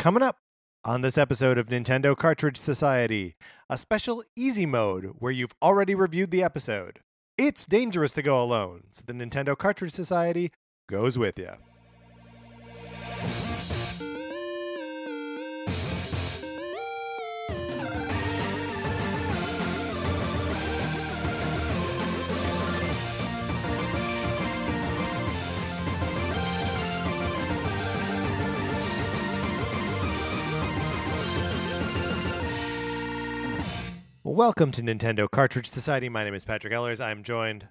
Coming up on this episode of Nintendo Cartridge Society, a special easy mode where you've already reviewed the episode. It's dangerous to go alone, so the Nintendo Cartridge Society goes with you. Welcome to Nintendo Cartridge Society. My name is Patrick Ellers. I am joined,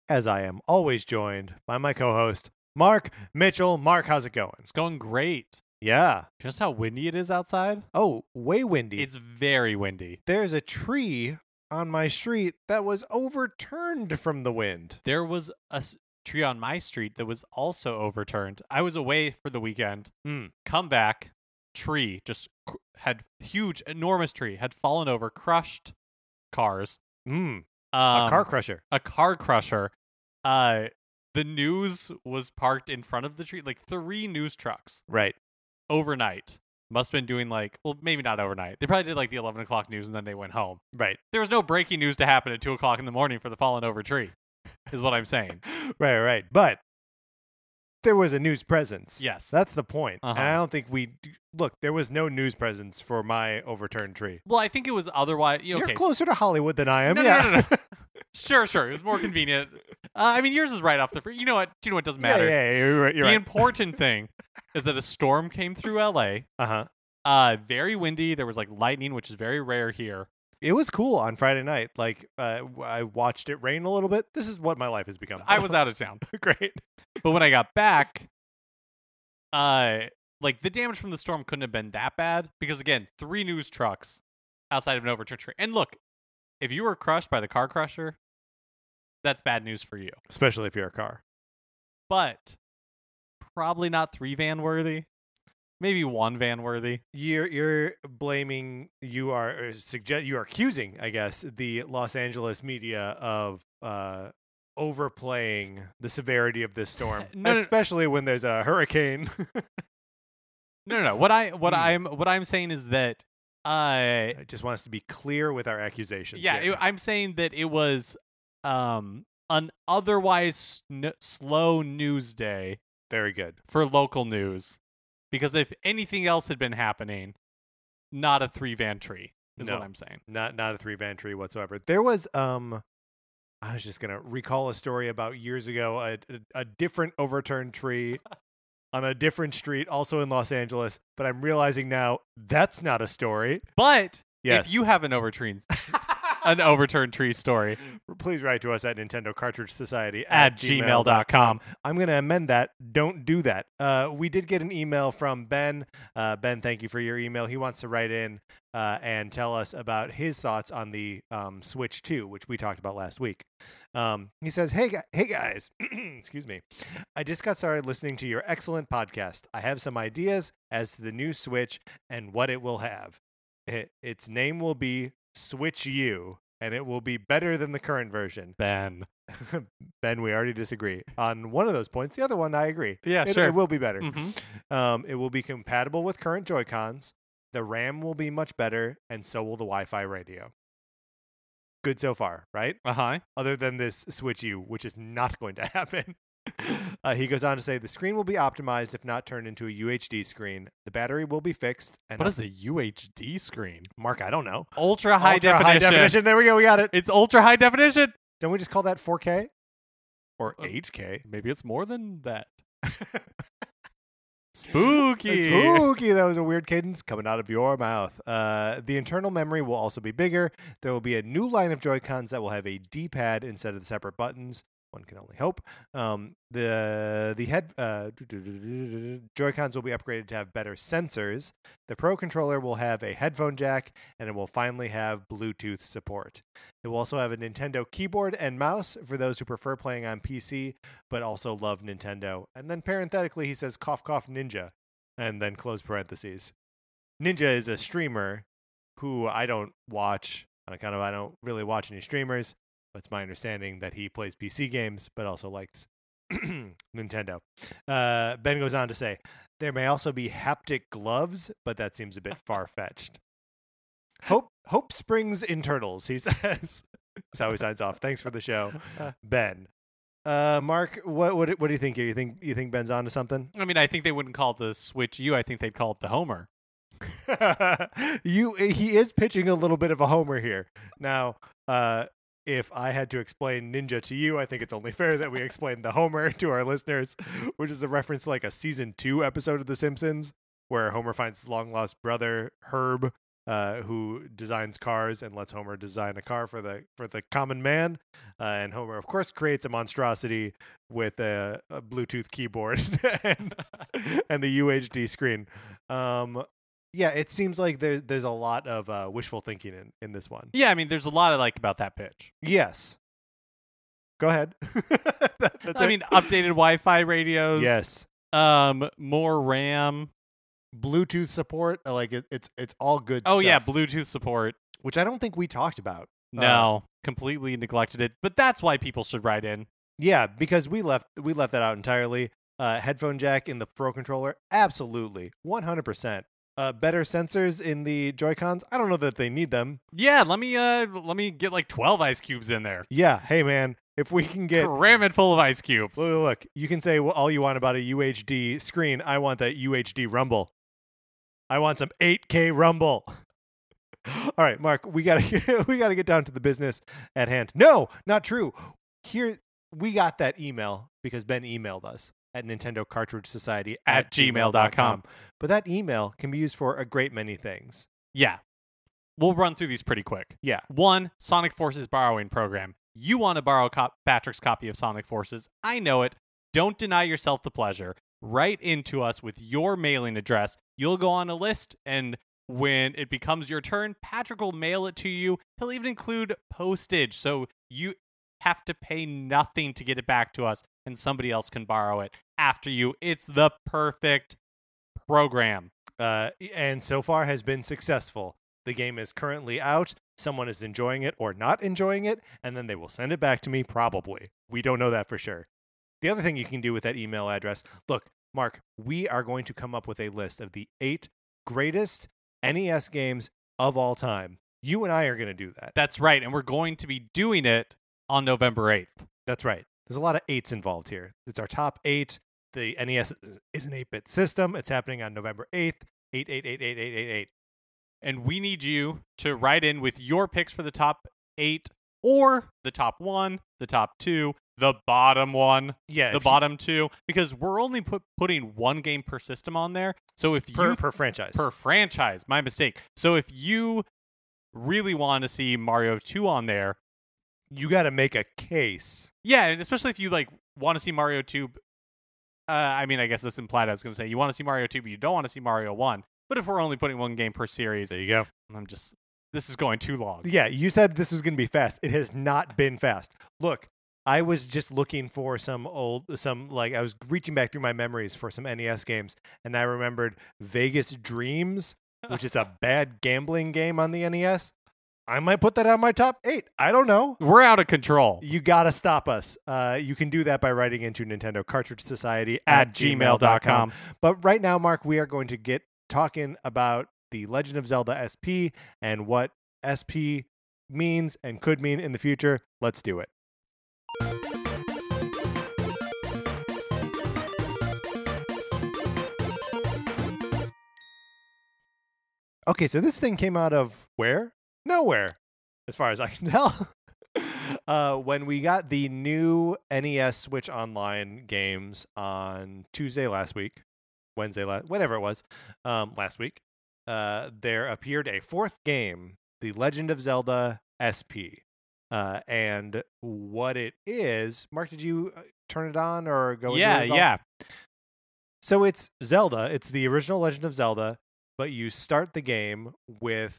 as I am always joined, by my co-host, Mark Mitchell. Mark, how's it going? It's going great. Yeah. Just how windy it is outside? Oh, way windy. It's very windy. There's a tree on my street that was overturned from the wind. There was a tree on my street that was also overturned. I was away for the weekend. Come back, tree just had huge, enormous tree, had fallen over, crushed cars. A car crusher. A car crusher. The news was parked in front of the tree, like 3 news trucks. Right. Overnight. Must have been doing maybe not overnight. They probably did like the 11 o'clock news and then they went home. Right. There was no breaking news to happen at 2 o'clock in the morning for the fallen over tree, is what I'm saying. Right. But there was a news presence. Yes. That's the point. Uh-huh. And I don't think look, there was no news presence for my overturned tree. Well, I think it was otherwise. You're closer to Hollywood than I am. No. Sure. It was more convenient. I mean, yours is right off the free. You know what? Doesn't matter. Yeah, you're right. The important thing is that a storm came through LA. Very windy. There was like lightning, which is very rare here. It was cool on Friday night. Like, I watched it rain a little bit. This is what my life has become. I was out of town. Great. But when I got back, like the damage from the storm couldn't have been that bad because again, 3 news trucks outside of an overturned tree. And look, if you were crushed by the car crusher, that's bad news for you. Especially if you're a car. But probably not 3 van worthy. Maybe 1 van worthy. You're blaming, you are accusing, I guess, the Los Angeles media of overplaying the severity of this storm, especially when there's a hurricane. No. What I'm saying is that I just want us to be clear with our accusations. Yeah, I'm saying that it was an otherwise slow news day. Very good for local news. Because if anything else had been happening, not a 3 van tree is what I'm saying. Not a 3 van tree whatsoever. There was I was just gonna recall a story about years ago, a different overturned tree on a different street, also in Los Angeles. But I'm realizing now that's not a story. But yes. If you have an overturned tree story, please write to us at Nintendo Cartridge Society at gmail.com. I'm going to amend that. Don't do that. We did get an email from Ben. Ben, thank you for your email. He wants to write in and tell us about his thoughts on the Switch 2, which we talked about last week. He says, hey guys, excuse me. I just got started listening to your excellent podcast. I have some ideas as to the new Switch and what it will have. Its name will be Switch U, and it will be better than the current version. Ben, we already disagree on one of those points. The other one, I agree. Yeah, sure. It will be better. Mm-hmm. It will be compatible with current Joy-Cons. The RAM will be much better, and so will the Wi-Fi radio. Good so far, right? Uh-huh. Other than this Switch U, which is not going to happen. He goes on to say the screen will be optimized if not turned into a UHD screen. The battery will be fixed. And what is a UHD screen? Mark, I don't know. Ultra high definition. There we go. We got it. It's ultra high definition. Don't we just call that 4K? Or 8K? Maybe it's more than that. Spooky. Spooky. That was a weird cadence coming out of your mouth. The internal memory will also be bigger. There will be a new line of Joy-Cons that will have a D-pad instead of the separate buttons. One can only hope. The head Joy-Cons will be upgraded to have better sensors. The Pro Controller will have a headphone jack, and it will finally have Bluetooth support. It will also have a Nintendo keyboard and mouse for those who prefer playing on PC, but also love Nintendo. And then parenthetically, he says, cough, cough, Ninja, and then close parentheses. Ninja is a streamer who I don't watch. I don't really watch any streamers. It's my understanding that he plays PC games, but also likes Nintendo. Ben goes on to say, there may also be haptic gloves, but that seems a bit far-fetched. Hope springs in turtles, he says. That's how he signs off. Thanks for the show, Ben. Mark, what do you think here? You think Ben's onto something? I mean, I think they wouldn't call it the Switch U. I think they'd call it the Homer. He is pitching a little bit of a homer here. Now, if I had to explain Ninja to you, I think it's only fair that we explain the Homer to our listeners, which is a reference to like a season 2 episode of The Simpsons, where Homer finds his long lost brother Herb, who designs cars and lets Homer design a car for the common man. And Homer, of course, creates a monstrosity with a Bluetooth keyboard and a UHD screen. Yeah, it seems like there's a lot of wishful thinking in this one. Yeah, I mean, there's a lot I like about that pitch. Yes. Go ahead. I mean, updated Wi-Fi radios. Yes. More RAM. Bluetooth support. Like it's all good Oh, stuff. yeah, Bluetooth support. Which I don't think we talked about. No, completely neglected it. But that's why people should write in. Yeah, because we left that out entirely. Headphone jack in the Pro controller. Absolutely. 100%. Better sensors in the Joy-Cons. I don't know that they need them. Yeah, let me get like 12 ice cubes in there. Yeah, hey man, if we can get Cram it full of ice cubes. Look, you can say all you want about a UHD screen. I want that UHD rumble. I want some 8K rumble. All right, Mark, we gotta get down to the business at hand. No, not true. Here we got that email because Ben emailed us at Nintendo Cartridge Society at gmail.com. But that email can be used for a great many things. Yeah. We'll run through these pretty quick. Yeah. 1, Sonic Forces borrowing program. You want to borrow Patrick's copy of Sonic Forces. I know it. Don't deny yourself the pleasure. Write into us with your mailing address. You'll go on a list, and when it becomes your turn, Patrick will mail it to you. He'll even include postage, so you have to pay nothing to get it back to us, and somebody else can borrow it after you. It's the perfect program. And so far has been successful. The game is currently out. Someone is enjoying it or not enjoying it, and then they will send it back to me, probably. We don't know that for sure. The other thing you can do with that email address, look, Mark, we are going to come up with a list of the 8 greatest NES games of all time. You and I are going to do that. That's right, and we're going to be doing it on November 8th. That's right. There's a lot of 8s involved here. It's our top 8. The NES is an 8-bit system. It's happening on November 8th, 8. And we need you to write in with your picks for the top 8 or the top 1, the top 2, the bottom 1, the bottom 2, because we're only putting one game per system on there. So if per franchise. Per franchise, my mistake. So if you really want to see Mario 2 on there, you got to make a case. Yeah, and especially if you like want to see Mario 2. I mean, I guess this implied I was going to say you want to see Mario 2, but you don't want to see Mario 1. But if we're only putting one game per series, there you go. This is going too long. Yeah, you said this was going to be fast. It has not been fast. Look, I was just looking for I was reaching back through my memories for some NES games, and I remembered Vegas Dreams, which is a bad gambling game on the NES. I might put that on my top 8. I don't know. We're out of control. You got to stop us. You can do that by writing into Nintendo Cartridge Society at gmail.com. But right now, Mark, we are going to get talking about the Legend of Zelda SP and what SP means and could mean in the future. Let's do it. Okay, so this thing came out of where? Nowhere, as far as I can tell. When we got the new NES Switch Online games on whatever it was, last week, there appeared a 4th game, The Legend of Zelda SP. And what it is, Mark, did you turn it on or go into it? Yeah. So it's Zelda. It's the original Legend of Zelda, but you start the game with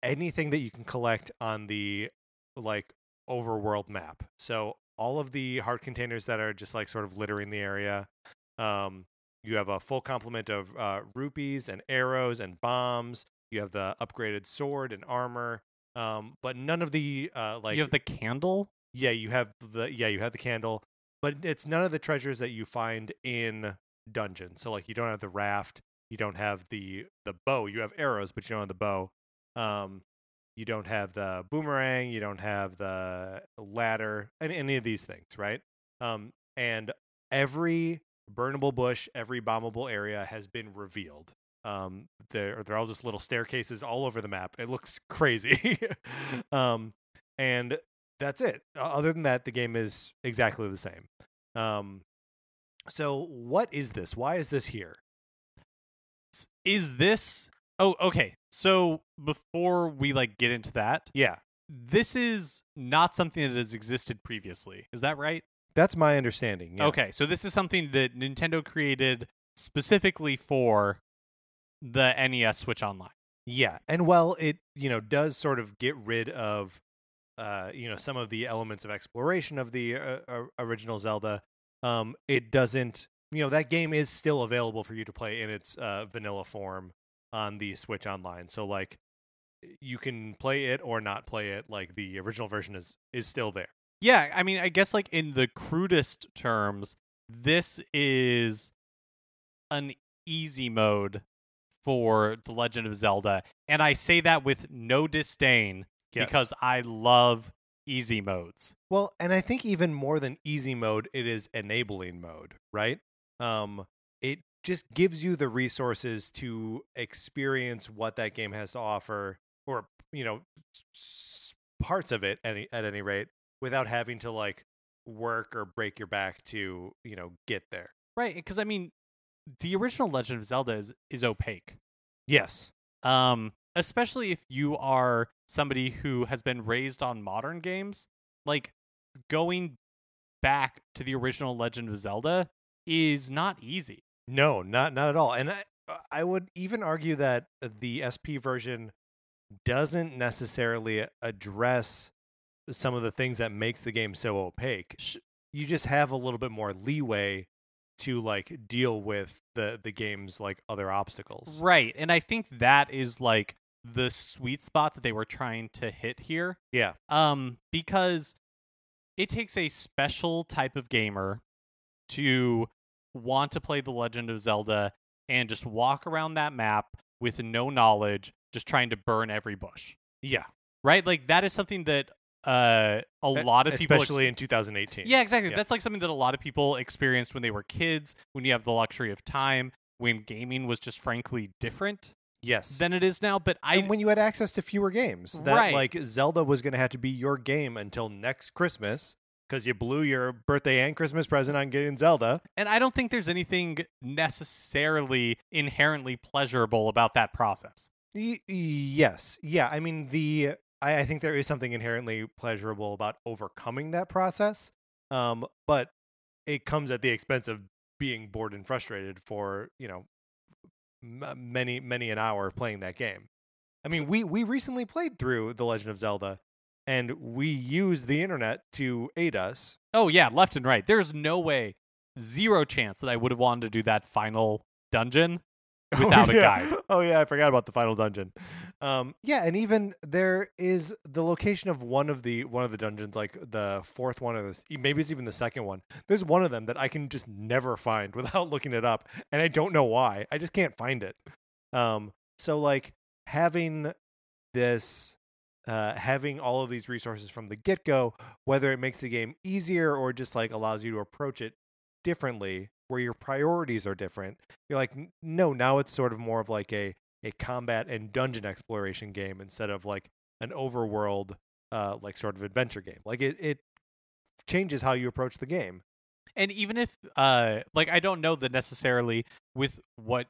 anything that you can collect on the overworld map. So all of the heart containers that are just like sort of littering the area. You have a full complement of rupees and arrows and bombs. You have the upgraded sword and armor. But none of the you have the candle? Yeah, you have the candle, but it's none of the treasures that you find in dungeons. So like you don't have the raft, you don't have the bow. You have arrows, but you don't have the bow. You don't have the boomerang, you don't have the ladder, any of these things, right? And every burnable bush, every bombable area has been revealed. They're all just little staircases all over the map. It looks crazy. And that's it. Other than that, the game is exactly the same. So what is this? Why is this here? Is this... Oh, okay. So before we get into that, yeah, this is not something that has existed previously. Is that right? That's my understanding. Yeah. Okay, so this is something that Nintendo created specifically for the NES Switch Online. Yeah, and well, it does sort of get rid of some of the elements of exploration of the original Zelda. It doesn't. That game is still available for you to play in its vanilla form on the Switch Online. So like you can play it or not play it. Like the original version is still there. Yeah, I mean, I guess in the crudest terms, this is an easy mode for The Legend of Zelda. And I say that with no disdain because I love easy modes. Well, and I think even more than easy mode, it is enabling mode, right? It just gives you the resources to experience what that game has to offer, or parts of it at any rate, without having to work or break your back to get there. Right, because I mean, the original Legend of Zelda is opaque. Yes. Especially if you are somebody who has been raised on modern games, going back to the original Legend of Zelda is not easy. No, not at all. And I would even argue that the SP version doesn't necessarily address some of the things that makes the game so opaque. You just have a little bit more leeway to deal with the game's other obstacles. Right. And I think that is the sweet spot that they were trying to hit here. Yeah. Because it takes a special type of gamer to want to play The Legend of Zelda and just walk around that map with no knowledge, just trying to burn every bush. Yeah. Right? That is something that a lot of people... Especially in 2018. Yeah, exactly. Yeah. That's something that a lot of people experienced when they were kids, when you have the luxury of time, when gaming was just frankly different. Yes. Than it is now, but and when you had access to fewer games, that right. Zelda was going to have to be your game until next Christmas because you blew your birthday and Christmas present on getting Zelda. And I don't think there's anything necessarily inherently pleasurable about that process. Yes. Yeah. I mean, I think there is something inherently pleasurable about overcoming that process, but it comes at the expense of being bored and frustrated for many an hour playing that game. I mean, we recently played through The Legend of Zelda, and we used the internet to aid us. Oh yeah, left and right. There's no way, zero chance that I would have wanted to do that final dungeon without a guide. Oh yeah, I forgot about the final dungeon. Yeah, and even there is the location of one of the dungeons, like the fourth one, or maybe it's even the second one. There's one of them that I can just never find without looking it up, and I don't know why. I just can't find it. So having this, having all of these resources from the get-go, whether it makes the game easier or just allows you to approach it differently, where your priorities are different, you're no, now it's sort of more of a combat and dungeon exploration game instead of an overworld sort of adventure game. It changes how you approach the game. And even if I don't know that necessarily with what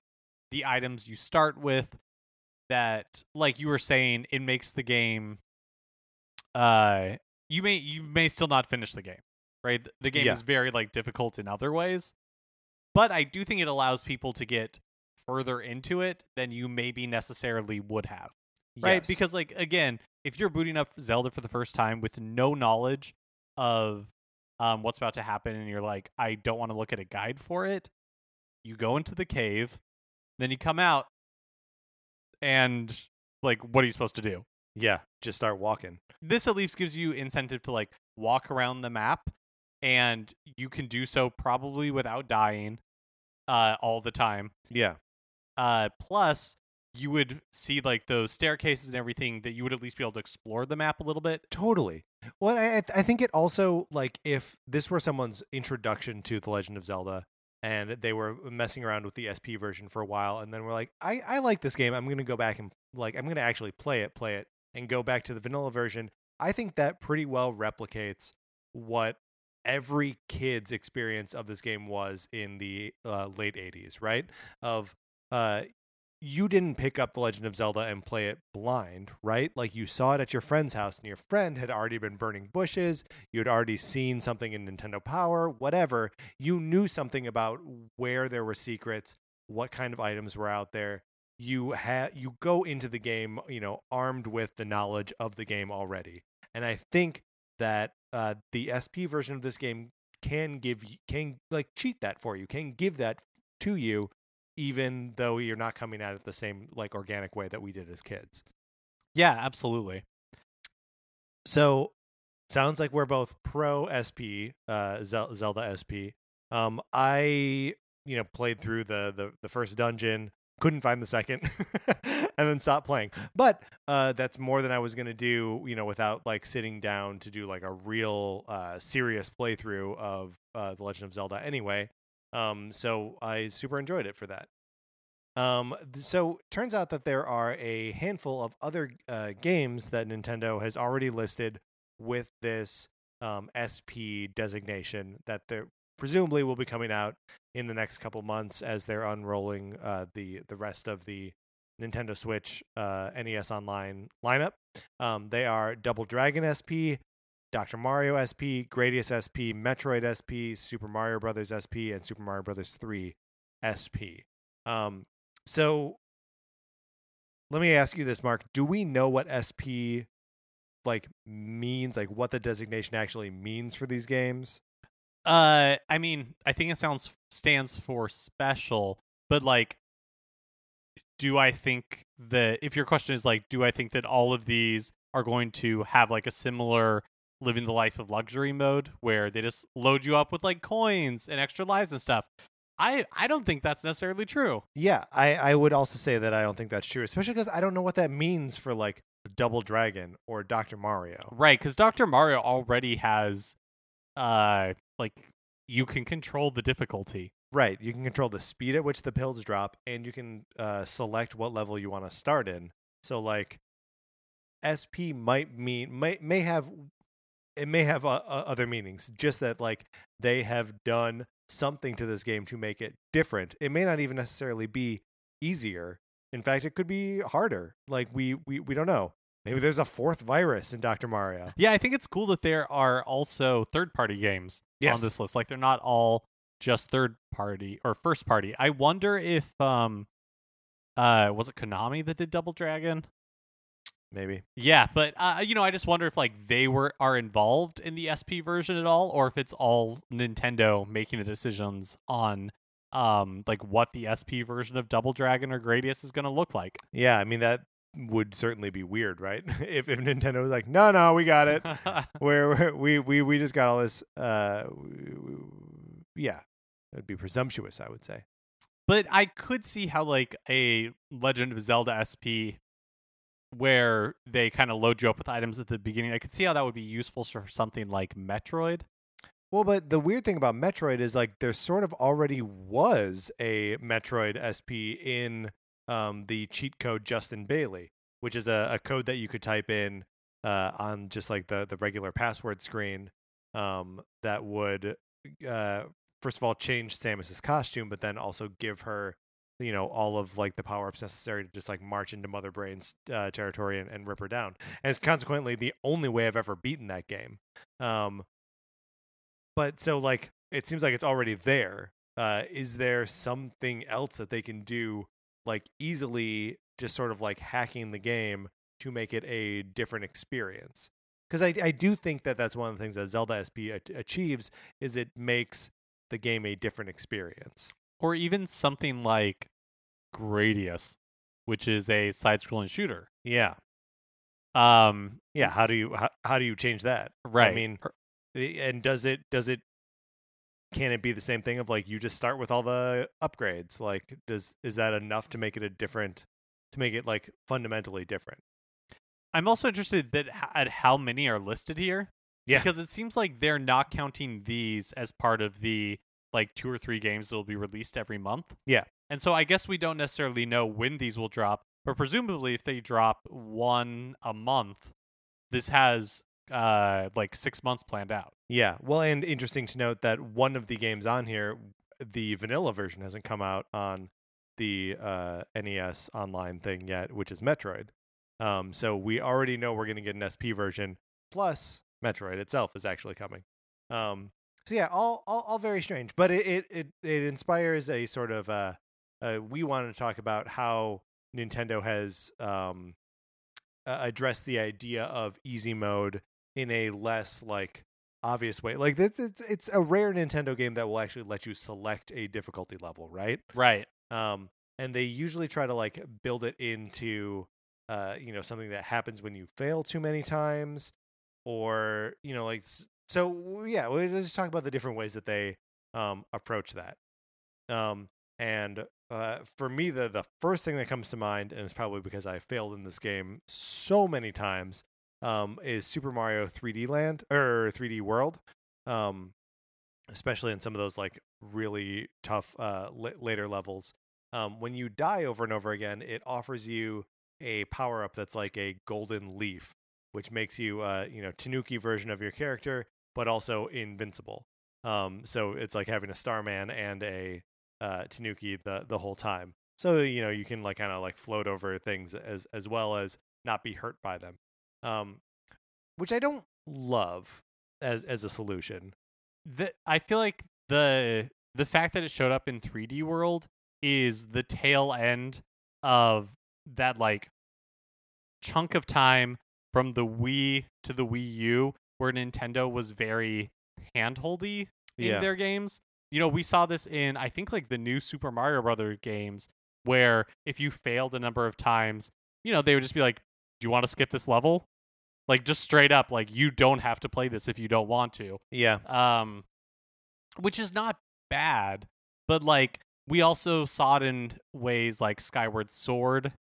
the items you start with, that you were saying, it makes the game you may still not finish the game, right? The game is very difficult in other ways. But I do think it allows people to get further into it than you maybe necessarily would have. Right? Yes. Because, again, if you're booting up Zelda for the first time with no knowledge of what's about to happen, and you're I don't want to look at a guide for it, you go into the cave, then you come out, and, what are you supposed to do? Yeah, just start walking. This at least gives you incentive to, walk around the map and you can do so probably without dying all the time. Yeah. Plus, you would see like those staircases and everything that you would at least be able to explore the map a little bit. Totally. Well, I think it also, like, if this were someone's introduction to The Legend of Zelda and they were messing around with the SP version for a while and then we're like, I like this game. I'm going to go back and, like, I'm going to actually play it and go back to the vanilla version. I think that pretty well replicates what every kid's experience of this game was in the late 80s, right? Of you didn't pick up The Legend of Zelda and play it blind, right? Like, you saw it at your friend's house and your friend had already been burning bushes. You had already seen something in Nintendo Power, whatever. You knew something about where there were secrets, what kind of items were out there. You go into the game, armed with the knowledge of the game already. And I think that the SP version of this game can cheat that for you, can give that to you, even though you're not coming at it the same, like, organic way that we did as kids. Yeah, absolutely. So sounds like we're both pro SP, Zelda SP. I played through the first dungeon, couldn't find the second, and then stopped playing. But that's more than I was gonna do, without, like, sitting down to do, like, a real serious playthrough of The Legend of Zelda anyway. So I super enjoyed it for that. So turns out that there are a handful of other games that Nintendo has already listed with this SP designation that they're presumably will be coming out in the next couple months as they're unrolling the rest of the Nintendo Switch NES Online lineup. They are Double Dragon SP, Dr. Mario SP, Gradius SP, Metroid SP, Super Mario Brothers SP, and Super Mario Brothers 3 SP. So let me ask you this, Mark. Do we know what SP means, like what the designation actually means for these games? I mean, I think it stands for special, but like, do I think that, if your question is like, do I think that all of these are going to have like a similar living the life of luxury mode where they just load you up with like coins and extra lives and stuff? I don't think that's necessarily true. Yeah, I would also say that I don't think that's true, especially because I don't know what that means for like Double Dragon or Dr. Mario. Right, because Dr. Mario already has like, you can control the difficulty. Right, you can control the speed at which the pills drop, and you can select what level you want to start in. So like SP may have other meanings, just that like they have done something to this game to make it different. It may not even necessarily be easier. In fact, it could be harder. Like we don't know. Maybe there's a fourth virus in Dr. Mario. Yeah, I think it's cool that there are also third-party games on this list. Like, they're not all just third-party or first-party. I wonder if was it Konami that did Double Dragon? Maybe. Yeah, but I just wonder if like they are involved in the SP version at all, or if it's all Nintendo making the decisions on like what the SP version of Double Dragon or Gradius is going to look like. Yeah, I mean that would certainly be weird, right? if Nintendo was like, no, we got it. we just got all this. Yeah, it'd be presumptuous, I would say. But I could see how like a Legend of Zelda SP, where they kind of load you up with items at the beginning, I could see how that would be useful for something like Metroid. Well, but the weird thing about Metroid is like there sort of already was a Metroid SP in the cheat code Justin Bailey, which is a code that you could type in on just like the regular password screen that would first of all change Samus's costume, but then also give her all of like the power-ups necessary to just like march into Mother Brain's territory and rip her down. And it's consequently the only way I've ever beaten that game. But so like it seems like it's already there. Is there something else that they can do like easily, just sort of like hacking the game to make it a different experience? Because I do think that that's one of the things that Zelda SP achieves, is it makes the game a different experience. Or even something like Gradius, which is a side-scrolling shooter. Yeah. Yeah. How do you change that? Right. I mean, and does it can it be the same thing of like you just start with all the upgrades? Like, is that enough to make it like fundamentally different? I'm also interested at how many are listed here. Yeah. Because it seems like they're not counting these as part of the like 2 or 3 games that will be released every month. Yeah. And so I guess we don't necessarily know when these will drop, but presumably if they drop one a month, this has like 6 months planned out. Yeah. Well, and interesting to note that one of the games on here, the vanilla version hasn't come out on the NES Online thing yet, which is Metroid. So we already know we're going to get an SP version, plus Metroid itself is actually coming. So yeah, all very strange, but it inspires a sort of we wanted to talk about how Nintendo has addressed the idea of easy mode in a less like obvious way. Like it's a rare Nintendo game that will actually let you select a difficulty level, right? Right. And they usually try to like build it into something that happens when you fail too many times, or like so yeah, we'll just talk about the different ways that they approach that. And for me, the first thing that comes to mind, and it's probably because I failed in this game so many times, is Super Mario 3D Land or 3D World, especially in some of those like really tough later levels. When you die over and over again, it offers you a power up that's like a golden leaf, which makes you Tanuki version of your character, but also invincible. So it's like having a Starman and a Tanuki the whole time. So you can like kind of like float over things as well as not be hurt by them, which I don't love as a solution. I feel like the fact that it showed up in 3D World is the tail end of that like chunk of time from the Wii to the Wii U where Nintendo was very handholdy in their games. We saw this in I think like the new Super Mario Brothers games where if you failed a number of times, they would just be like, "Do you want to skip this level?" Like just straight up like you don't have to play this if you don't want to. Yeah. Which is not bad, but like we also saw it in ways like Skyward Sword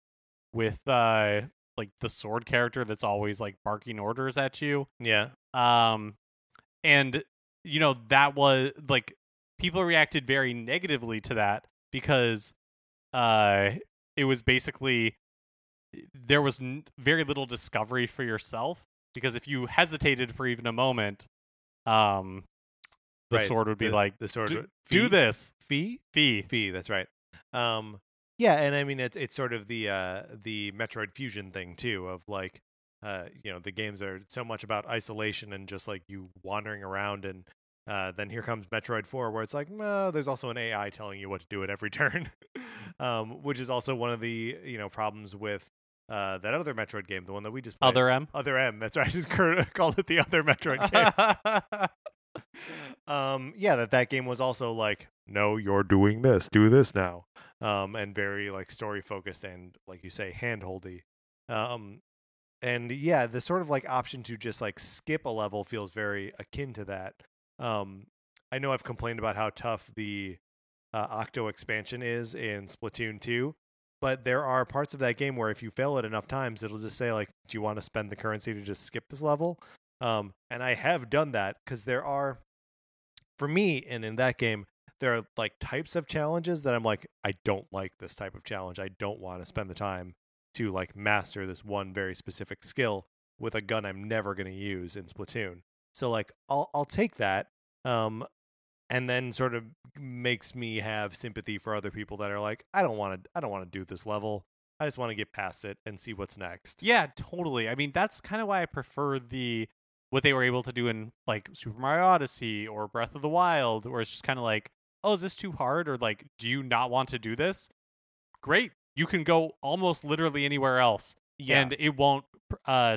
with like the sword character that's always like barking orders at you. Yeah. And that was like people reacted very negatively to that because it was basically there was very little discovery for yourself, because if you hesitated for even a moment, the sword would be like, the sword do this. Fee, that's right. Yeah, and I mean it's sort of the Metroid Fusion thing too, of like the games are so much about isolation and just like you wandering around, and then here comes Metroid 4 where it's like, there's also an AI telling you what to do at every turn. Which is also one of the problems with that other Metroid game, the one that we just played. Other M, that's right. I just called it the other Metroid game. That game was also like, no, you're doing this, do this now, and very like story focused and like you say handholdy, and yeah, the sort of like option to just like skip a level feels very akin to that. I know I've complained about how tough the Octo expansion is in Splatoon 2, but there are parts of that game where if you fail it enough times, it'll just say like, do you want to spend the currency to just skip this level? And I have done that because there are, for me, and in that game, there are like types of challenges that I'm like, I don't like this type of challenge. I don't want to spend the time to like master this one very specific skill with a gun I'm never going to use in Splatoon. So like I'll take that, and then sort of makes me have sympathy for other people that are like, I don't want to do this level. I just want to get past it and see what's next. Yeah, totally. I mean, that's kind of why I prefer what they were able to do in like Super Mario Odyssey or Breath of the Wild, where it's just kind of like, oh, is this too hard? Or like, do you not want to do this? Great. You can go almost literally anywhere else. Yeah. And it won't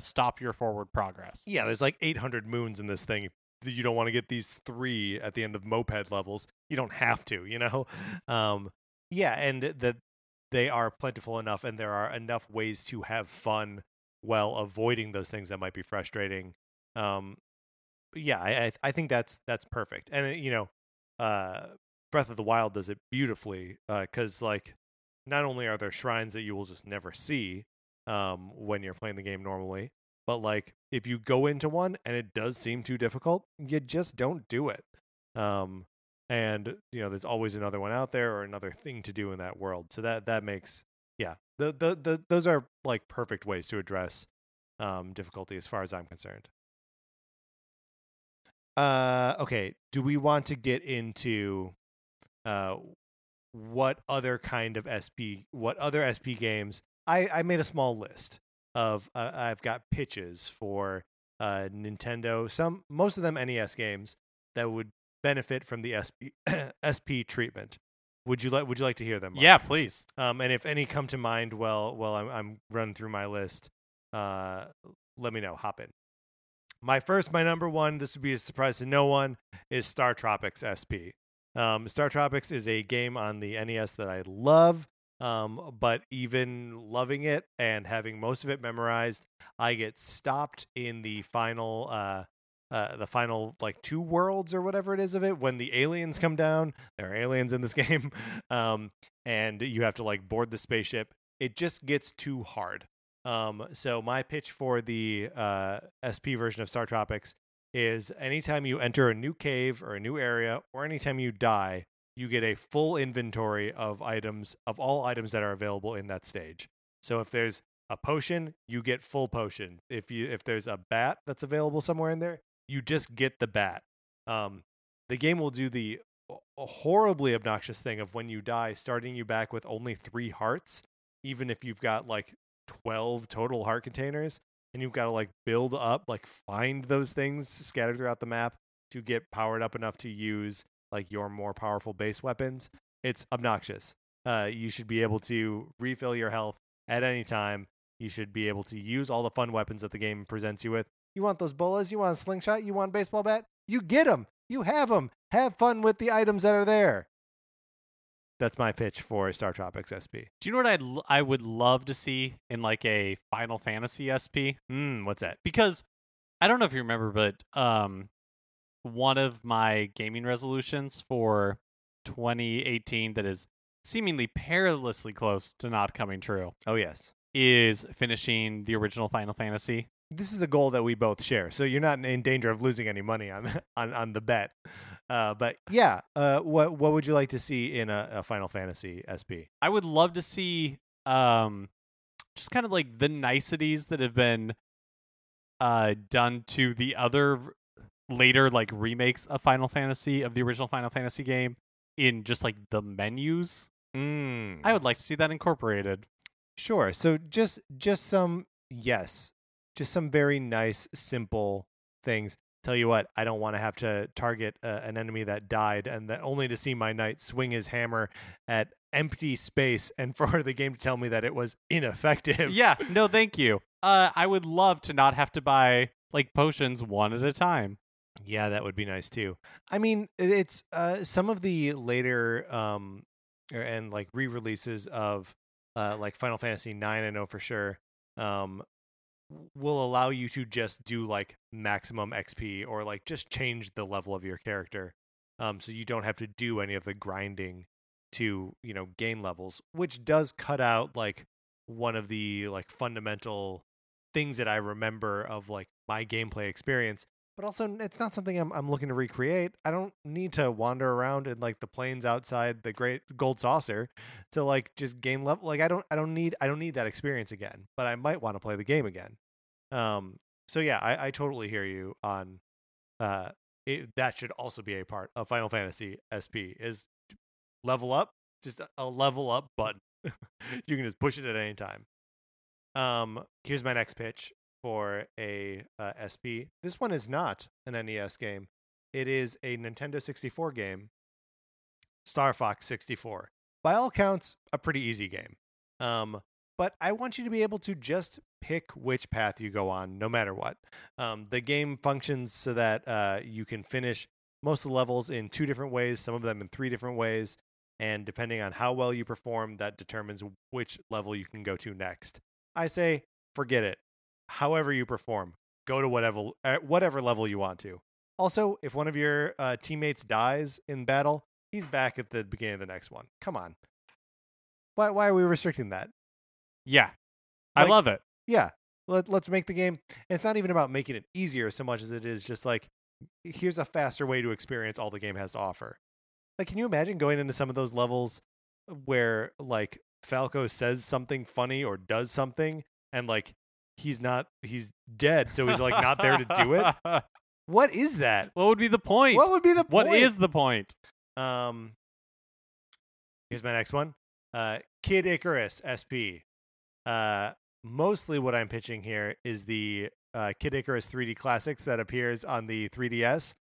stop your forward progress. Yeah, there's like 800 moons in this thing. You don't want to get these 3 at the end of moped levels. You don't have to, Yeah, and that they are plentiful enough, and there are enough ways to have fun while avoiding those things that might be frustrating. Yeah, I think that's perfect. And Breath of the Wild does it beautifully, because like not only are there shrines that you will just never see when you're playing the game normally, but like if you go into one and it does seem too difficult, you just don't do it. And there's always another one out there or another thing to do in that world. So that makes those are like perfect ways to address difficulty as far as I'm concerned. Okay, do we want to get into what other SP games? I made a small list of I've got pitches for Nintendo, most of them NES games that would benefit from the SP treatment. Would you like to hear them, Mark? Yeah, please. And if any come to mind while I'm running through my list, let me know. Hop in. My number one, this would be a surprise to no one, is Star Tropics SP. Star Tropics is a game on the NES that I love, but even loving it and having most of it memorized, I get stopped in the final like 2 worlds or whatever it is of it when the aliens come down. There are aliens in this game, and you have to like board the spaceship. It just gets too hard. So my pitch for the SP version of Star Tropics is anytime you enter a new cave or a new area, or anytime you die, you get a full inventory of all items that are available in that stage. So if there's a potion, you get full potion. If there's a bat that's available somewhere in there, you just get the bat. The game will do the horribly obnoxious thing of when you die, starting you back with only 3 hearts, even if you've got like 12 total heart containers, and you've got to like build up, like find those things scattered throughout the map to get powered up enough to use like your more powerful base weapons. It's obnoxious. You should be able to refill your health at any time. You should be able to use all the fun weapons that the game presents you with. You want those bolas? You want a slingshot? You want a baseball bat? You get them. You have them. Have fun with the items that are there. That's my pitch for Star Tropics SP. Do you know what I would love to see in like a Final Fantasy SP? What's that? Because I don't know if you remember, but one of my gaming resolutions for 2018 that is seemingly perilously close to not coming true. Oh, yes. Is finishing the original Final Fantasy. This is a goal that we both share, so you're not in danger of losing any money on the bet. But yeah, what would you like to see in a Final Fantasy SP? I would love to see just kind of like the niceties that have been done to the other later like remakes of Final Fantasy, of the original Final Fantasy game, in just like the menus. I would like to see that incorporated. Sure. So just some just some very nice, simple things. Tell you what, I don't want to have to target an enemy that died, and that only to see my knight swing his hammer at empty space, and for the game to tell me that it was ineffective. Yeah, no, thank you. I would love to not have to buy like potions one at a time. Yeah, that would be nice too. I mean, it's some of the later and like re-releases of like Final Fantasy 9, I know for sure, will allow you to just do like maximum XP or like just change the level of your character, so you don't have to do any of the grinding to gain levels, which does cut out like one of the like fundamental things that I remember of like my gameplay experience. But also, it's not something I'm looking to recreate. I don't need to wander around in like the plains outside the Great Gold Saucer to like just gain level. Like I don't need that experience again. But I might want to play the game again. So yeah, I totally hear you on. That should also be a part of Final Fantasy SP is level up. Just a level up button. You can just push it at any time. Here's my next pitch for a SP. This one is not an NES game. It is a Nintendo 64 game, Star Fox 64. By all counts, a pretty easy game. But I want you to be able to just pick which path you go on, no matter what. The game functions so that you can finish most of the levels in 2 different ways, some of them in 3 different ways, and depending on how well you perform, that determines which level you can go to next. I say, forget it. However you perform, go to whatever level you want to. Also, if one of your teammates dies in battle, he's back at the beginning of the next one. Come on. Why are we restricting that? Yeah. I love it. Yeah. Let's make the game. And it's not even about making it easier so much as it is just like, here's a faster way to experience all the game has to offer. Like, can you imagine going into some of those levels where like Falco says something funny or does something and like he's dead, so he's like not there to do it? What is that? What would be the point? What would be the point? What is the point? Here's my next one. Kid Icarus SP. Mostly what I'm pitching here is the Kid Icarus 3D Classics that appears on the 3DS,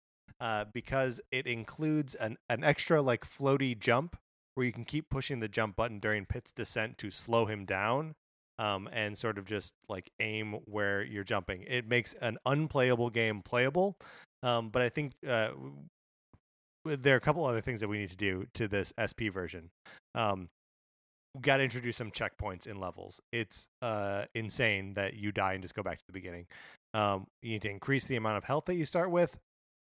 because it includes an extra like floaty jump where you can keep pushing the jump button during Pit's descent to slow him down, and sort of just like aim where you're jumping. It makes an unplayable game playable, but I think there are a couple other things that we need to do to this SP version. We got to introduce some checkpoints in levels. It's insane that you die and just go back to the beginning. You need to increase the amount of health that you start with,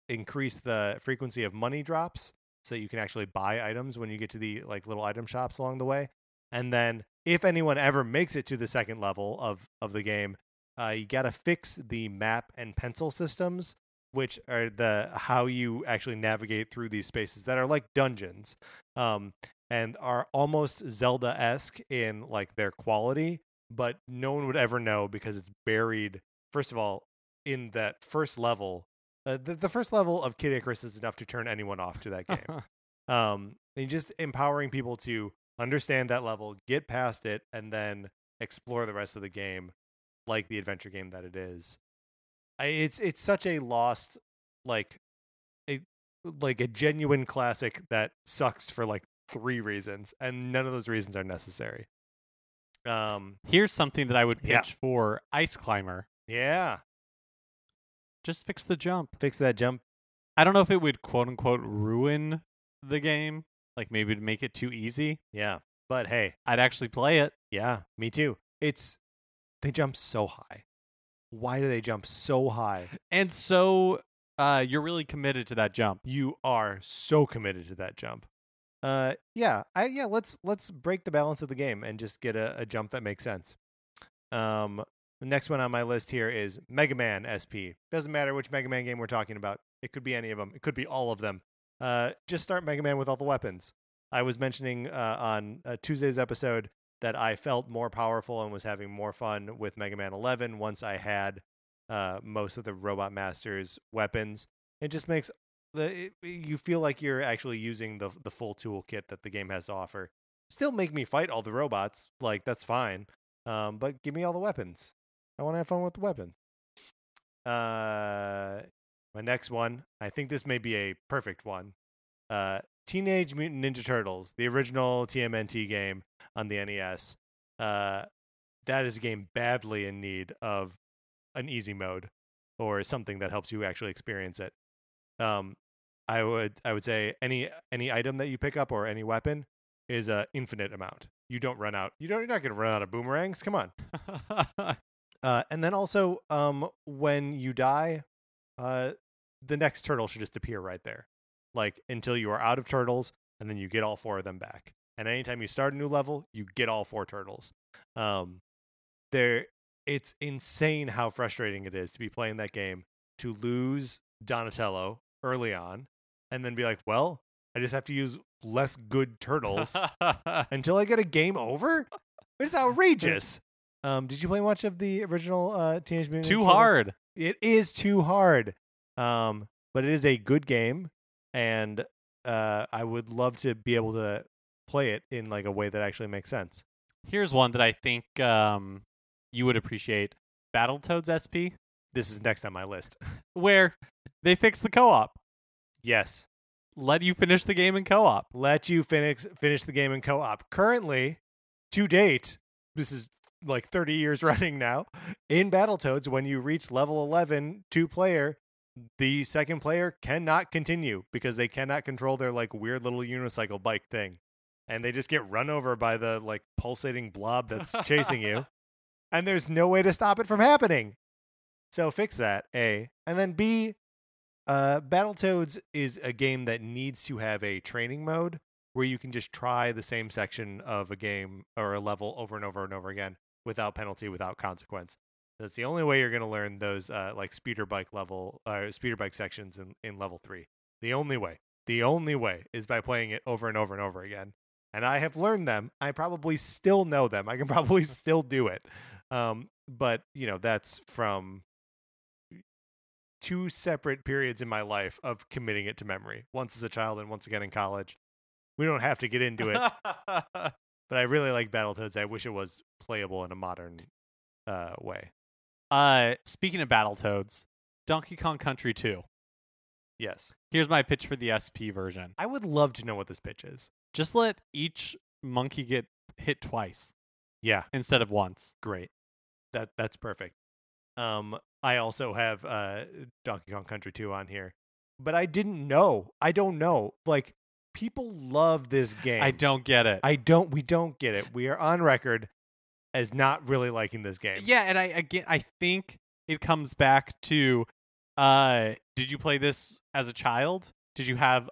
increase the frequency of money drops so that you can actually buy items when you get to the like little item shops along the way. And then if anyone ever makes it to the second level of the game, you got to fix the map and pencil systems, which are how you actually navigate through these spaces that are like dungeons. And are almost Zelda-esque in like their quality, but no one would ever know because it's buried, first of all, in that first level. The first level of Kid Icarus is enough to turn anyone off to that game. And just empowering people to understand that level, get past it, and then explore the rest of the game like the adventure game that it is. It's such a lost, like a genuine classic that sucks for like 3 reasons, and none of those reasons are necessary. Here's something that I would pitch for Ice Climber. Yeah. Just fix the jump. Fix that jump. I don't know if it would quote unquote ruin the game, like maybe to make it too easy. Yeah. But hey, I'd actually play it. Yeah, me too. They jump so high. Why do they jump so high? And so you're really committed to that jump. You are so committed to that jump. Let's break the balance of the game and just get a jump that makes sense. The next one on my list here is Mega Man SP. Doesn't matter which Mega Man game we're talking about. It could be any of them. It could be all of them. Just start Mega Man with all the weapons. I was mentioning on Tuesday's episode that I felt more powerful and was having more fun with Mega Man 11 once I had most of the Robot Master's weapons. It just makes you feel like you're actually using the full toolkit that the game has to offer. Still make me fight all the robots, like that's fine. But give me all the weapons. I want to have fun with the weapons. My next one, I think this may be a perfect one. Teenage Mutant Ninja Turtles, the original TMNT game on the NES. That is a game badly in need of an easy mode or something that helps you actually experience it. I would say any item that you pick up or any weapon is an infinite amount. You don't run out. You're not going to run out of boomerangs. Come on. And then also, when you die, the next turtle should just appear right there, like until you are out of turtles, and then you get all 4 of them back. And anytime you start a new level, you get all 4 turtles. It's insane how frustrating it is to be playing that game, to lose Donatello early on, and then be like, well, I just have to use less good turtles until I get a game over? It's outrageous. Did you play much of the original Teenage Mutant Ninja Too Turtles? hard. It is too hard. But it is a good game, and I would love to be able to play it in like a way that actually makes sense. Here's one that I think you would appreciate. Battletoads SP. This is next on my list. Where they fix the co-op. Yes. Let you finish the game in co-op. Let you finish the game in co-op. Currently, to date, this is like 30 years running now, in Battletoads, when you reach level 11 2-player, the second player cannot continue because they cannot control their like weird little unicycle bike thing. And they just get run over by the like pulsating blob that's chasing you. And there's no way to stop it from happening. So fix that, A. And then B, Battletoads is a game that needs to have a training mode where you can just try the same section of a game or a level over and over and over again without penalty, without consequence. That's the only way you're going to learn those like speeder bike sections in level 3. The only way is by playing it over and over and over again. And I have learned them. I probably still know them. I can probably still do it. But that's from 2 separate periods in my life of committing it to memory. Once as a child and once again in college. We don't have to get into it. But I really like Battletoads. I wish it was playable in a modern way. Speaking of Battletoads, Donkey Kong Country 2. Yes. Here's my pitch for the SP version. I would love to know what this pitch is. Just let each monkey get hit twice. Yeah. Instead of once. Great. That's perfect. I also have Donkey Kong Country 2 on here. But I don't know. Like, people love this game. I don't get it. We don't get it. We are on record as not really liking this game. Yeah, and I think it comes back to did you play this as a child? Did you have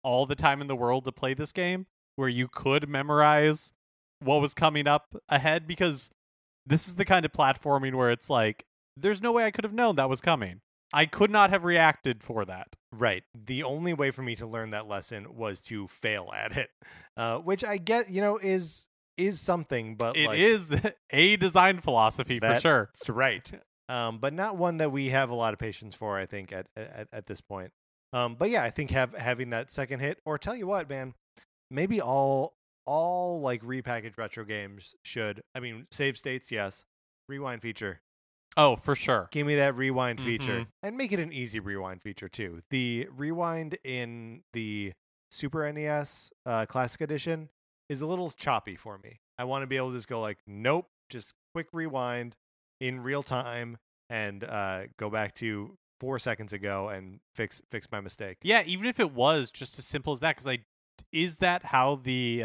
all the time in the world to play this game where you could memorize what was coming up ahead? Because this is the kind of platforming where it's like, there's no way I could have known that was coming. I could not have reacted for that. Right. The only way for me to learn that lesson was to fail at it, which I get, is something, but it is a design philosophy for sure. That's right. But not one that we have a lot of patience for, I think, at this point. But yeah, I think having that second hit, or tell you what, man, maybe all like repackaged retro games should. I mean, save states, yes. Rewind feature. Oh, for sure. Give me that rewind feature. And make it an easy rewind feature, too. The rewind in the Super NES Classic Edition is a little choppy for me. I want to be able to just go like, nope, just quick rewind in real time and go back to 4 seconds ago and fix my mistake. Yeah, even if it was just as simple as that, because is that how the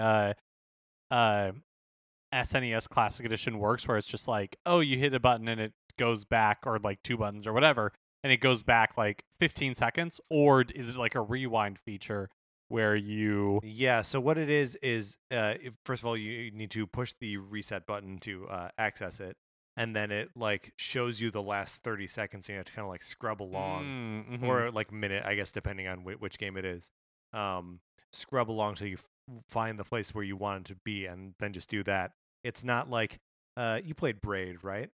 SNES Classic Edition works, where it's just like, oh, you hit a button and it goes back, or like 2 buttons or whatever, and it goes back like 15 seconds? Or is it like a rewind feature where you... Yeah, so what it is first of all, you need to push the reset button to access it, and then it like shows you the last 30 seconds, and you have to kind of like scrub along, or like minute, I guess, depending on which game it is. Scrub along till you find the place where you want it to be, and then just do that. It's not like you played Braid, right?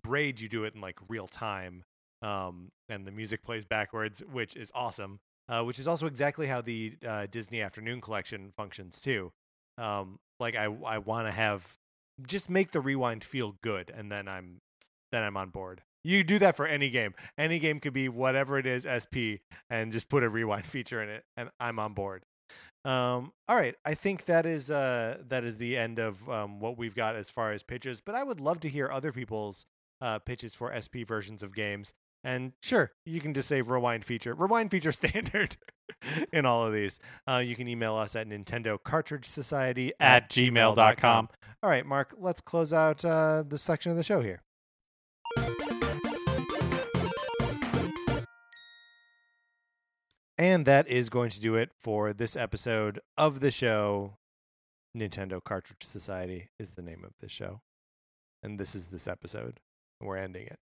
Braid, you do it in like real time, and the music plays backwards, which is awesome. Which is also exactly how the Disney Afternoon Collection functions too. Like I want to just make the rewind feel good, and then I'm on board. You do that for any game. Any game could be whatever it is, SP, and just put a rewind feature in it, and I'm on board. All right, I think that is the end of what we've got as far as pitches. But I would love to hear other people's pitches for SP versions of games. And sure, you can just say rewind feature standard in all of these. You can email us at nintendocartridgesociety@gmail.com. All right, Mark, let's close out this section of the show here. And that is going to do it for this episode of the show. Nintendo Cartridge Society is the name of this show. And this is this episode. We're ending it.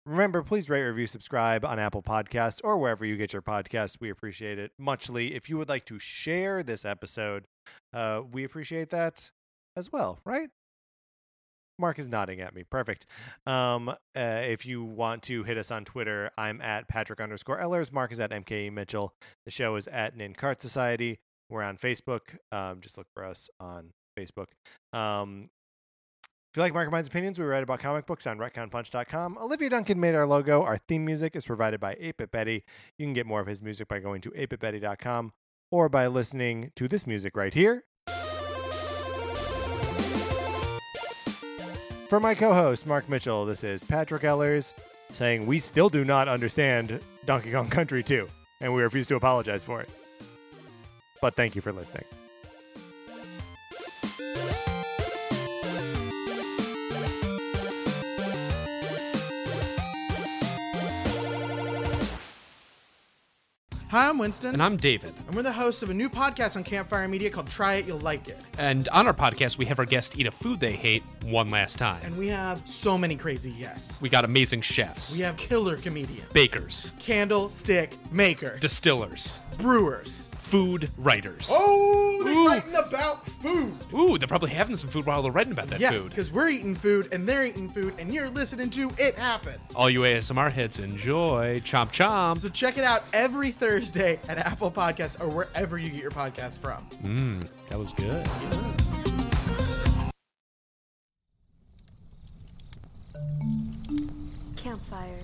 Remember, please rate, review, subscribe on Apple Podcasts or wherever you get your podcasts. We appreciate it muchly. If you would like to share this episode, we appreciate that as well, right? Mark is nodding at me. Perfect. If you want to hit us on Twitter, I'm at Patrick_Ellers. Mark is at MKE Mitchell. The show is at NinCart Society. We're on Facebook. Just look for us on Facebook. If you like Mark and Mine's opinions, we write about comic books on retconpunch.com. Olivia Duncan made our logo. Our theme music is provided by 8-Bit Betty. You can get more of his music by going to 8bitbetty.com or by listening to this music right here. For my co-host, Mark Mitchell, this is Patrick Ellers saying we still do not understand Donkey Kong Country 2, and we refuse to apologize for it. But thank you for listening. Hi, I'm Winston. And I'm David. And we're the hosts of a new podcast on Campfire Media called Try It, You'll Like It. And on our podcast, we have our guests eat a food they hate one last time. And we have so many crazy guests. We got amazing chefs. We have killer comedians. Bakers. Candlestick makers. Distillers. Brewers. Food writers. Oh, they're writing about food. Ooh, they're probably having some food while they're writing about that food. Yeah, because we're eating food, and they're eating food, and you're listening to It Happen. All you ASMR heads, enjoy. Chomp chomp. So check it out every Thursday at Apple Podcasts or wherever you get your podcast from. That was good. Campfire.